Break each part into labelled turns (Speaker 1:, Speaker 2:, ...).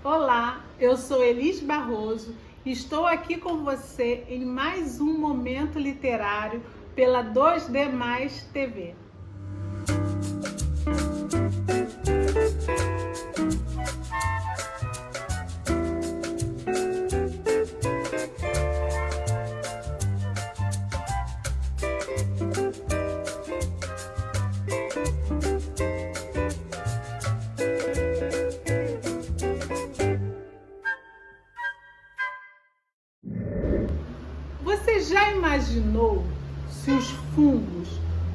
Speaker 1: Olá, eu sou Elis Barroso e estou aqui com você em mais um Momento Literário pela 2D Mais TV. Você já imaginou se os fungos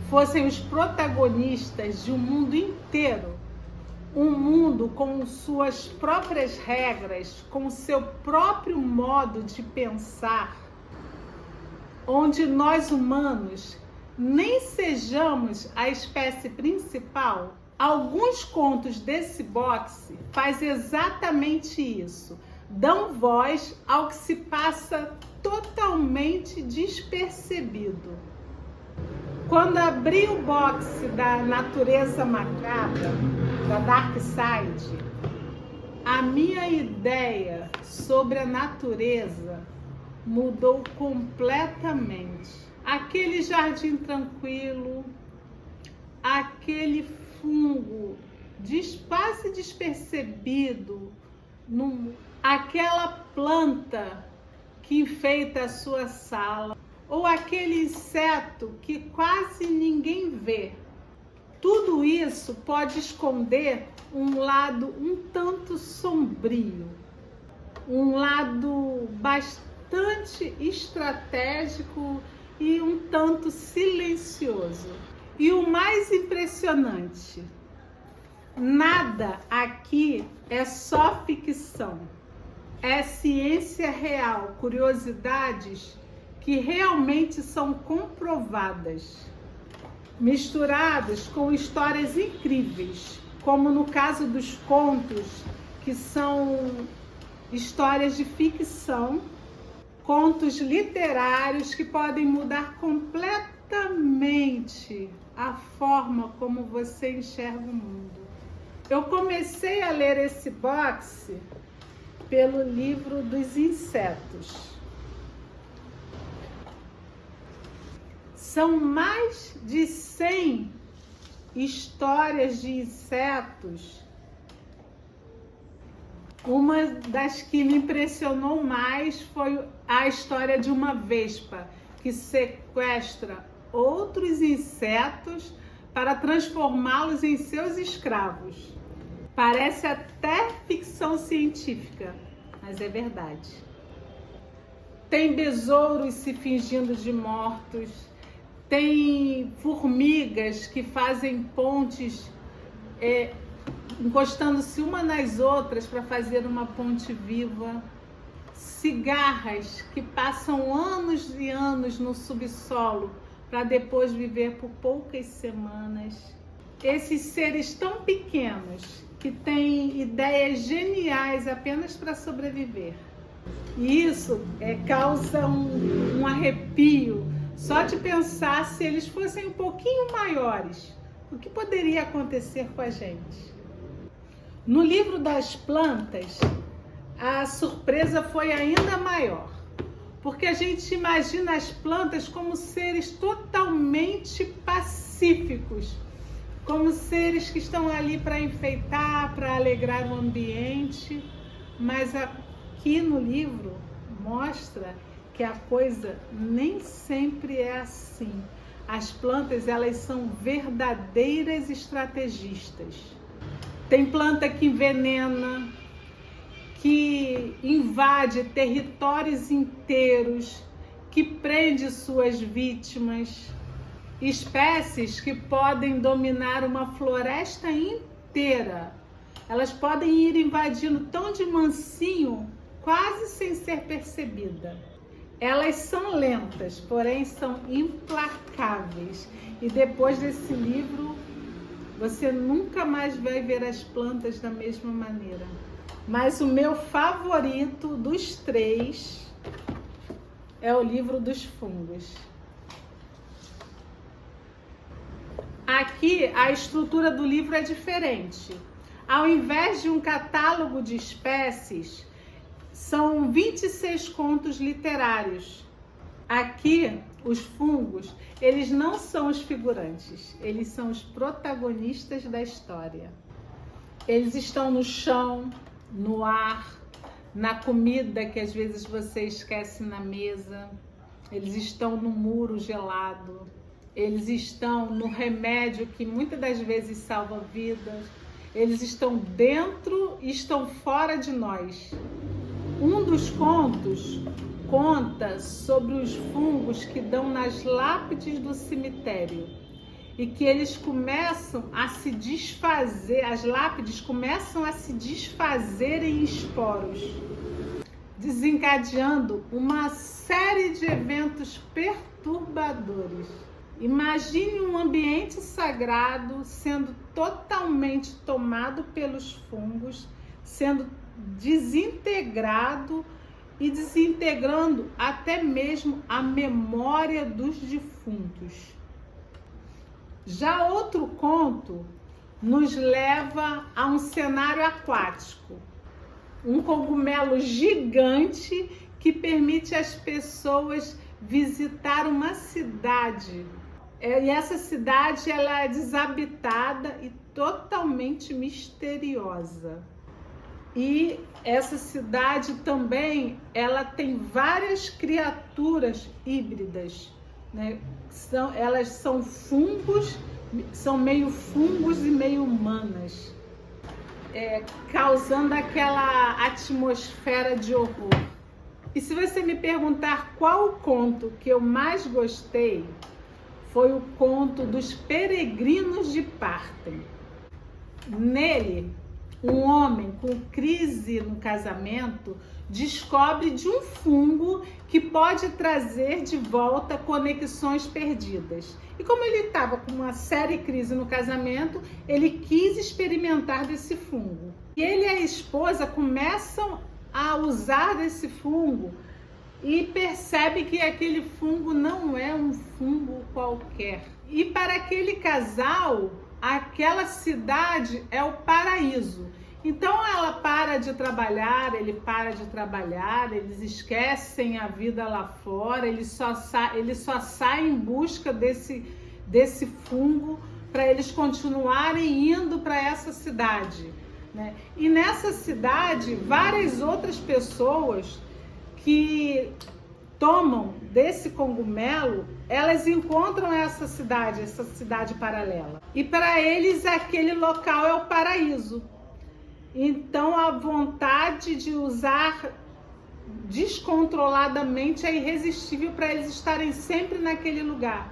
Speaker 1: fossem os protagonistas de um mundo inteiro? Um mundo com suas próprias regras, com seu próprio modo de pensar, onde nós humanos nem sejamos a espécie principal? Alguns contos desse box fazem exatamente isso. Dão voz ao que se passa totalmente despercebido. Quando abri o box da Natureza Macabra, da Dark Side, a minha ideia sobre a natureza mudou completamente. Aquele jardim tranquilo, aquele fungo quase despercebido, aquela planta que enfeita a sua sala, ou aquele inseto que quase ninguém vê. Tudo isso pode esconder um lado um tanto sombrio, um lado bastante estratégico e um tanto silencioso. E o mais impressionante, nada aqui é só ficção. É ciência real, curiosidades que realmente são comprovadas, misturadas com histórias incríveis, como no caso dos contos, que são histórias de ficção, contos literários que podem mudar completamente a forma como você enxerga o mundo. Eu comecei a ler esse box pelo livro dos insetos. São mais de 100 histórias de insetos. Uma das que me impressionou mais foi a história de uma vespa que sequestra outros insetos para transformá-los em seus escravos. Parece até ficção científica, mas é verdade. Tem besouros se fingindo de mortos, tem formigas que fazem pontes encostando-se uma nas outras para fazer uma ponte viva, cigarras que passam anos e anos no subsolo para depois viver por poucas semanas. Esses seres tão pequenos que têm ideias geniais apenas para sobreviver. E isso causa um arrepio só de pensar se eles fossem um pouquinho maiores. O que poderia acontecer com a gente? No livro das plantas, a surpresa foi ainda maior, porque a gente imagina as plantas como seres totalmente pacíficos, como seres que estão ali para enfeitar, para alegrar o ambiente, mas aqui no livro mostra que a coisa nem sempre é assim. As plantas, elas são verdadeiras estrategistas. Tem planta que envenena, que invade territórios inteiros, que prende suas vítimas. Espécies que podem dominar uma floresta inteira. Elas podem ir invadindo tão de mansinho, quase sem ser percebida. Elas são lentas, porém são implacáveis. E depois desse livro, você nunca mais vai ver as plantas da mesma maneira. Mas o meu favorito dos 3 é o livro dos fungos. Aqui a estrutura do livro é diferente. Ao invés de um catálogo de espécies, são 26 contos literários. Aqui, os fungos, eles não são os figurantes, eles são os protagonistas da história. Eles estão no chão, no ar, na comida que às vezes você esquece na mesa. Eles estão no muro gelado. Eles estão no remédio que muitas das vezes salva vidas. Eles estão dentro e estão fora de nós. Um dos contos conta sobre os fungos que dão nas lápides do cemitério e que eles começam a se desfazer, as lápides começam a se desfazer em esporos, desencadeando uma série de eventos perturbadores. Imagine um ambiente sagrado sendo totalmente tomado pelos fungos, sendo desintegrado e desintegrando até mesmo a memória dos defuntos. Já outro conto nos leva a um cenário aquático, um cogumelo gigante que permite às pessoas visitar uma cidade. E essa cidade ela é desabitada e totalmente misteriosa. E essa cidade também ela tem várias criaturas híbridas, né? Elas são fungos, são meio fungos e meio humanas, causando aquela atmosfera de horror. E se você me perguntar qual o conto que eu mais gostei, foi o conto dos Peregrinos de Partem. Nele, um homem com crise no casamento descobre de um fungo que pode trazer de volta conexões perdidas. E como ele estava com uma séria crise no casamento, ele quis experimentar desse fungo. E ele e a esposa começam a usar desse fungo e percebe que aquele fungo não é um fungo qualquer. E para aquele casal, aquela cidade é o paraíso. Então ela para de trabalhar, ele para de trabalhar, eles esquecem a vida lá fora, ele só sai em busca desse fungo para eles continuarem indo para essa cidade, né? E nessa cidade, várias outras pessoas que tomam desse cogumelo, elas encontram essa cidade paralela. E para eles aquele local é o paraíso. Então a vontade de usar descontroladamente é irresistível para eles estarem sempre naquele lugar.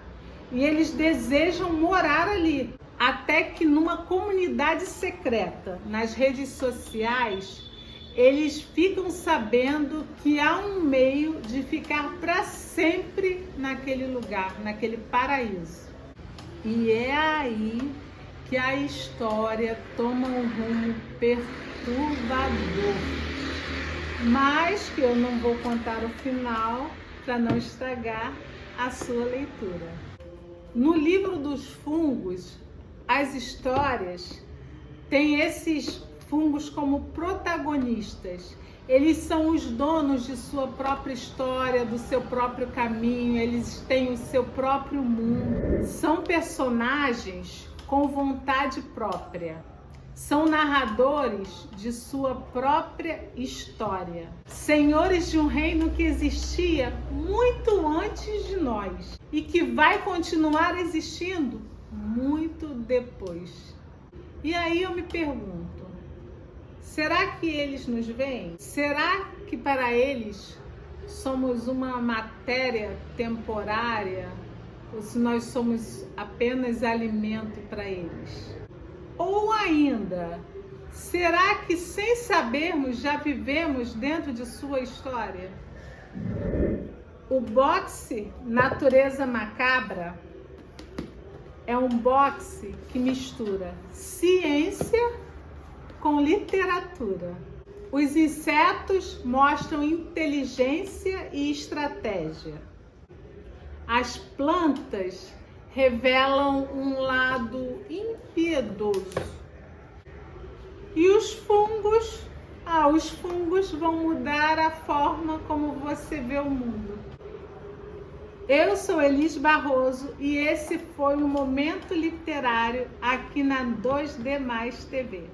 Speaker 1: E eles desejam morar ali. Até que numa comunidade secreta, nas redes sociais, eles ficam sabendo que há um meio de ficar para sempre naquele lugar, naquele paraíso. E é aí que a história toma um rumo perturbador. Mas que eu não vou contar o final para não estragar a sua leitura. No livro dos fungos, as histórias têm esses fungos como protagonistas. Eles são os donos de sua própria história, do seu próprio caminho, eles têm o seu próprio mundo. São personagens com vontade própria. São narradores de sua própria história. Senhores de um reino que existia muito antes de nós e que vai continuar existindo muito depois. E aí eu me pergunto, será que eles nos veem? Será que para eles somos uma matéria temporária? Ou se nós somos apenas alimento para eles? Ou ainda, será que sem sabermos já vivemos dentro de sua história? O boxe Natureza Macabra é um boxe que mistura ciência com literatura. Os insetos mostram inteligência e estratégia. As plantas revelam um lado impiedoso. E os fungos? Os fungos vão mudar a forma como você vê o mundo. Eu sou Elis Barroso e esse foi o Momento Literário aqui na 2D Mais TV.